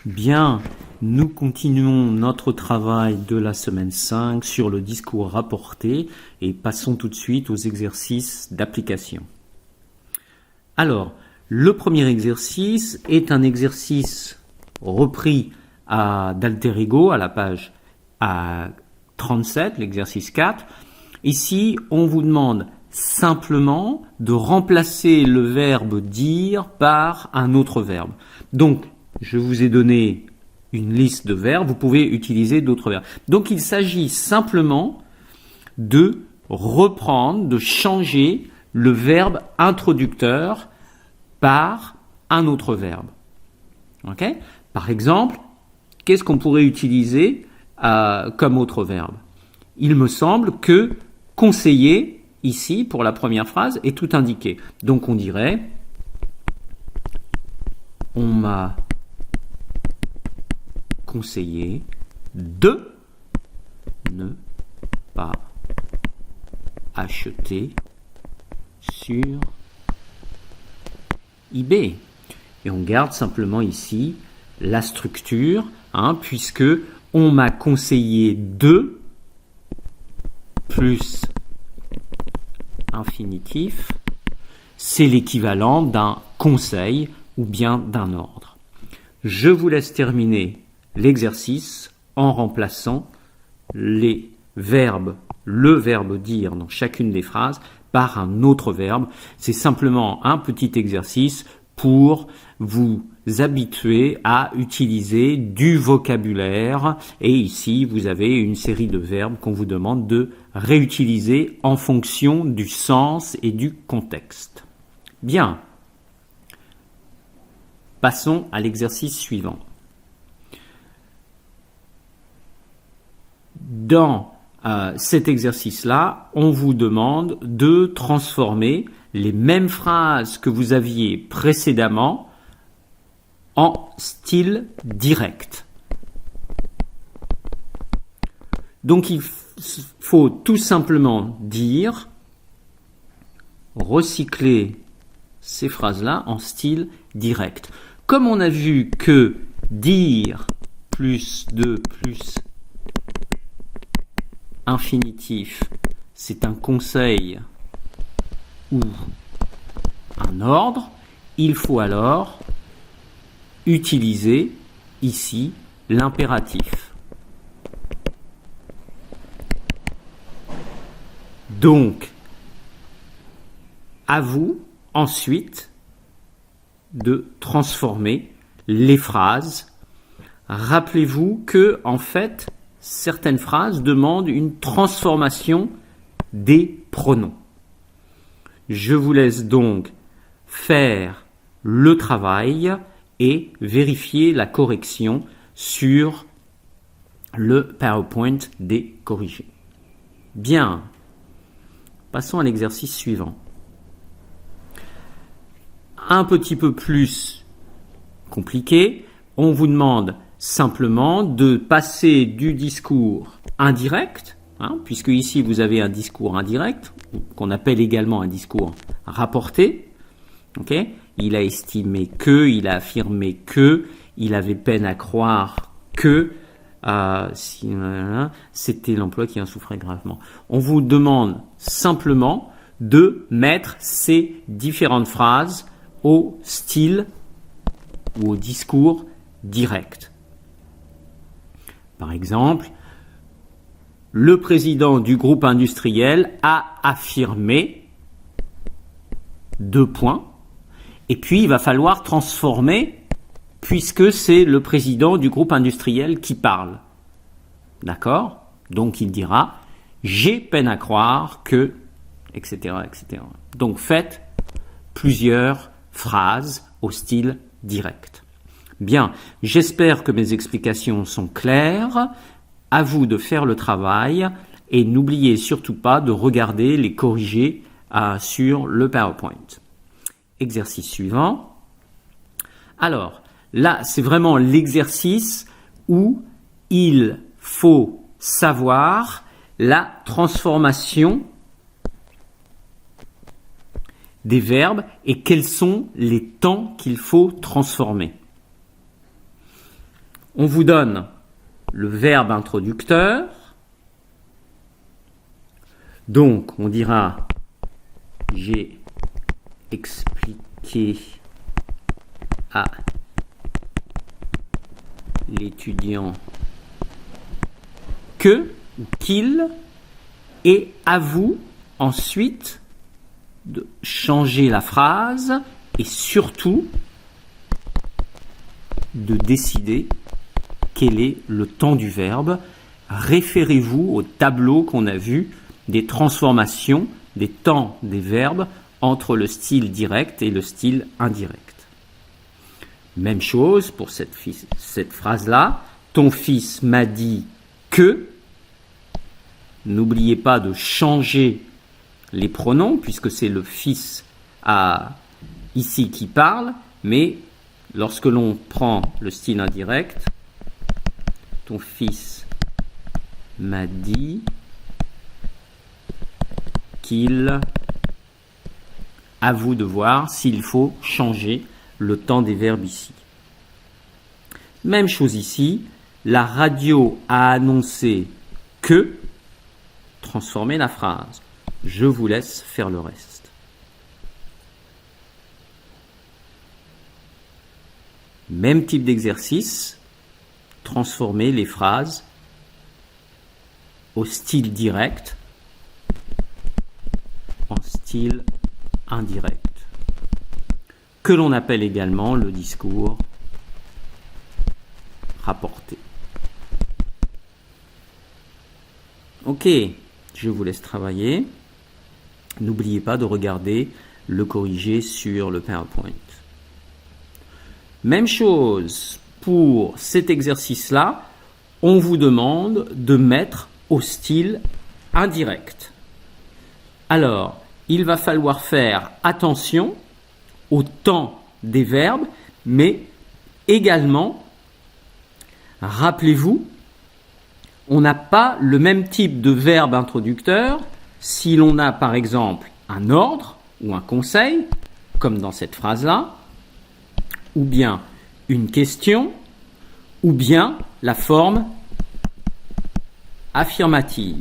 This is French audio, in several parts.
Bien, nous continuons notre travail de la semaine 5 sur le discours rapporté et passons tout de suite aux exercices d'application. Alors, le premier exercice est un exercice repris d'Alter Ego à la page 37, l'exercice 4. Ici, on vous demande simplement de remplacer le verbe dire par un autre verbe. Donc, je vous ai donné une liste de verbes, vous pouvez utiliser d'autres verbes. Donc, il s'agit simplement de reprendre, de changer le verbe introducteur par un autre verbe. Okay ? Par exemple, qu'est-ce qu'on pourrait utiliser comme autre verbe ? Il me semble que conseiller, ici, pour la première phrase, est tout indiqué. Donc, on dirait « On m'a conseillé de ne pas acheter sur eBay ». Et on garde simplement ici la structure, puisque on m'a conseillé de plus infinitif, c'est l'équivalent d'un conseil ou bien d'un ordre. Je vous laisse terminer l'exercice en remplaçant les verbes, le verbe dire dans chacune des phrases par un autre verbe. C'est simplement un petit exercice pour vous habituer à utiliser du vocabulaire. Et ici, vous avez une série de verbes qu'on vous demande de réutiliser en fonction du sens et du contexte. Bien. Passons à l'exercice suivant. Dans cet exercice-là, on vous demande de transformer les mêmes phrases que vous aviez précédemment en style direct. Donc, il faut tout simplement dire, recycler ces phrases-là en style direct. Comme on a vu que dire plus de plus infinitif, c'est un conseil ou un ordre, il faut alors utiliser ici l'impératif. Donc, à vous ensuite de transformer les phrases. Rappelez-vous que, en fait, certaines phrases demandent une transformation des pronoms. Je vous laisse donc faire le travail et vérifier la correction sur le PowerPoint des corrigés. Bien, passons à l'exercice suivant. Un petit peu plus compliqué, on vous demande simplement de passer du discours indirect, puisque ici vous avez un discours indirect, qu'on appelle également un discours rapporté. Okay ? Il a estimé que, il a affirmé que, il avait peine à croire que, c'était l'emploi qui en souffrait gravement. On vous demande simplement de mettre ces différentes phrases au style ou au discours direct. Par exemple, le président du groupe industriel a affirmé 2 points, et puis il va falloir transformer puisque c'est le président du groupe industriel qui parle. D'accord ? Donc il dira « j'ai peine à croire que… » etc., etc. Donc faites plusieurs phrases au style direct. Bien, j'espère que mes explications sont claires. À vous de faire le travail et n'oubliez surtout pas de regarder les corrigés sur le PowerPoint. Exercice suivant. Alors, là, c'est vraiment l'exercice où il faut savoir la transformation des verbes et quels sont les temps qu'il faut transformer. On vous donne le verbe introducteur. Donc, on dira « J'ai expliqué à l'étudiant que ou qu'il » et à vous ensuite de changer la phrase et surtout de décider quel est le temps du verbe. Référez-vous au tableau qu'on a vu des transformations des temps des verbes entre le style direct et le style indirect. Même chose pour cette phrase-là. Ton fils m'a dit que. N'oubliez pas de changer les pronoms puisque c'est le fils ici qui parle, mais lorsque l'on prend le style indirect, ton fils m'a dit qu'il, à vous de voir s'il faut changer le temps des verbes ici. Même chose ici, la radio a annoncé que, transformer la phrase. Je vous laisse faire le reste. Même type d'exercice, transformer les phrases au style direct en style indirect, que l'on appelle également le discours rapporté. Ok, je vous laisse travailler. N'oubliez pas de regarder le corrigé sur le PowerPoint. Même chose pour cet exercice-là, on vous demande de mettre au style indirect. Alors, il va falloir faire attention au temps des verbes, mais également, rappelez-vous, on n'a pas le même type de verbe introducteur si l'on a par exemple un ordre ou un conseil, comme dans cette phrase-là, ou bien une question, ou bien la forme affirmative.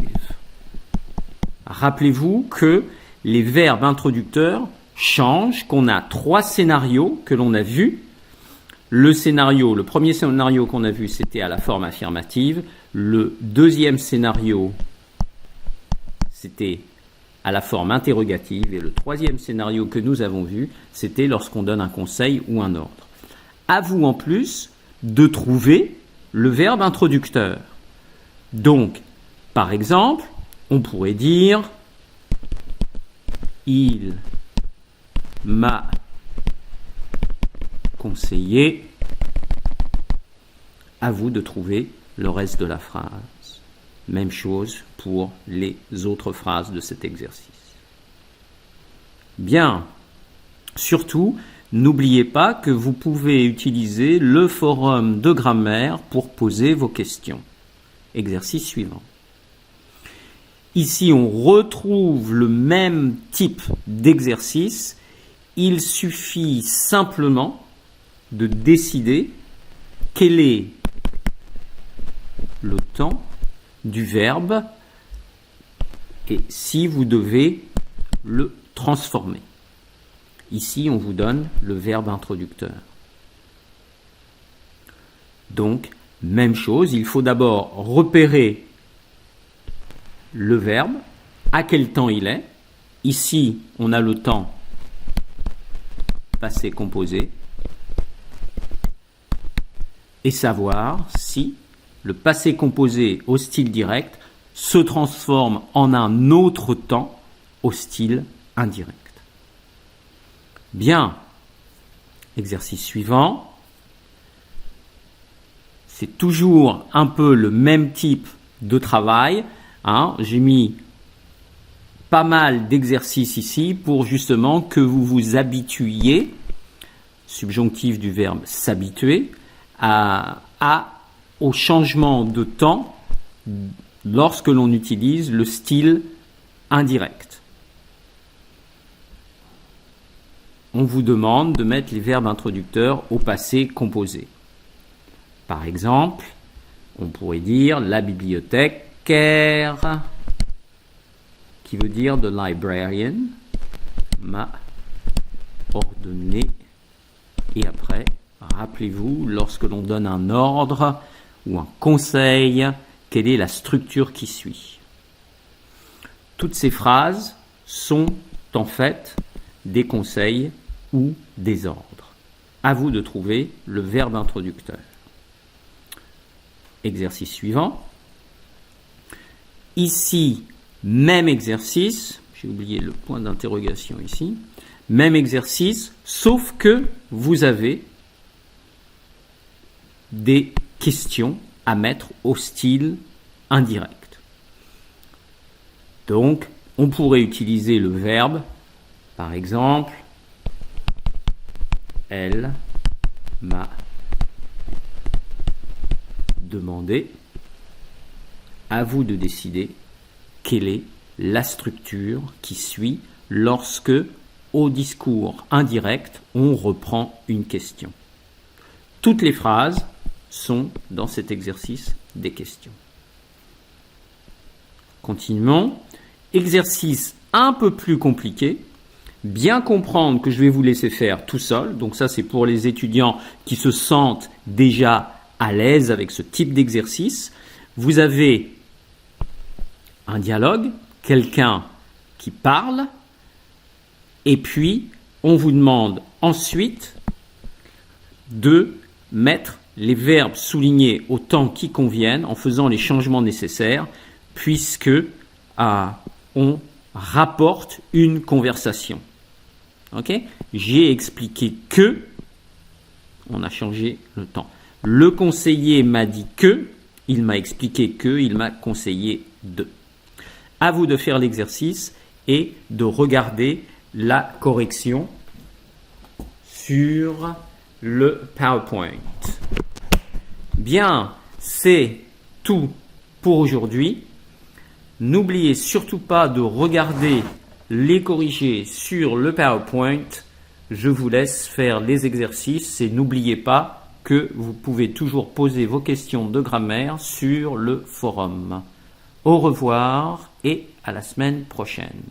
Rappelez-vous que les verbes introducteurs changent, qu'on a 3 scénarios que l'on a vus. Le premier scénario qu'on a vu, c'était à la forme affirmative. Le deuxième scénario, c'était à la forme interrogative. Et le troisième scénario que nous avons vu, c'était lorsqu'on donne un conseil ou un ordre. À vous en plus de trouver le verbe introducteur. Donc, par exemple, on pourrait dire « Il m'a conseillé ». À vous de trouver le reste de la phrase. Même chose pour les autres phrases de cet exercice. Bien, surtout, n'oubliez pas que vous pouvez utiliser le forum de grammaire pour poser vos questions. Exercice suivant. Ici, on retrouve le même type d'exercice. Il suffit simplement de décider quel est le temps du verbe et si vous devez le transformer. Ici, on vous donne le verbe introducteur. Donc, même chose, il faut d'abord repérer le verbe, à quel temps il est. Ici, on a le temps passé composé et savoir si le passé composé au style direct se transforme en un autre temps au style indirect. Bien, exercice suivant. C'est toujours un peu le même type de travail. J'ai mis pas mal d'exercices ici pour justement que vous vous habituiez, subjonctif du verbe s'habituer, au changement de temps lorsque l'on utilise le style indirect. On vous demande de mettre les verbes introducteurs au passé composé. Par exemple, on pourrait dire la bibliothécaire, qui veut dire the librarian, m'a ordonné. Et après, rappelez-vous, lorsque l'on donne un ordre ou un conseil, quelle est la structure qui suit? Toutes ces phrases sont en fait des conseils ou des ordres. À vous de trouver le verbe introducteur. Exercice suivant. Ici, même exercice, j'ai oublié le point d'interrogation ici, même exercice, sauf que vous avez des questions à mettre au style indirect. Donc, on pourrait utiliser le verbe, par exemple, elle m'a demandé. À vous de décider quelle est la structure qui suit lorsque, au discours indirect, on reprend une question. Toutes les phrases sont dans cet exercice des questions. Continuons. Exercice un peu plus compliqué. Bien comprendre que je vais vous laisser faire tout seul. Donc ça, c'est pour les étudiants qui se sentent déjà à l'aise avec ce type d'exercice. Vous avez un dialogue, quelqu'un qui parle, et puis on vous demande ensuite de mettre les verbes soulignés au temps qui conviennent en faisant les changements nécessaires, puisque on rapporte une conversation. Ok ? J'ai expliqué que, on a changé le temps. Le conseiller m'a dit que, il m'a expliqué que, il m'a conseillé de. À vous de faire l'exercice et de regarder la correction sur le PowerPoint. Bien, c'est tout pour aujourd'hui. N'oubliez surtout pas de regarder les corrigés sur le PowerPoint. Je vous laisse faire les exercices et n'oubliez pas que vous pouvez toujours poser vos questions de grammaire sur le forum. Au revoir et à la semaine prochaine.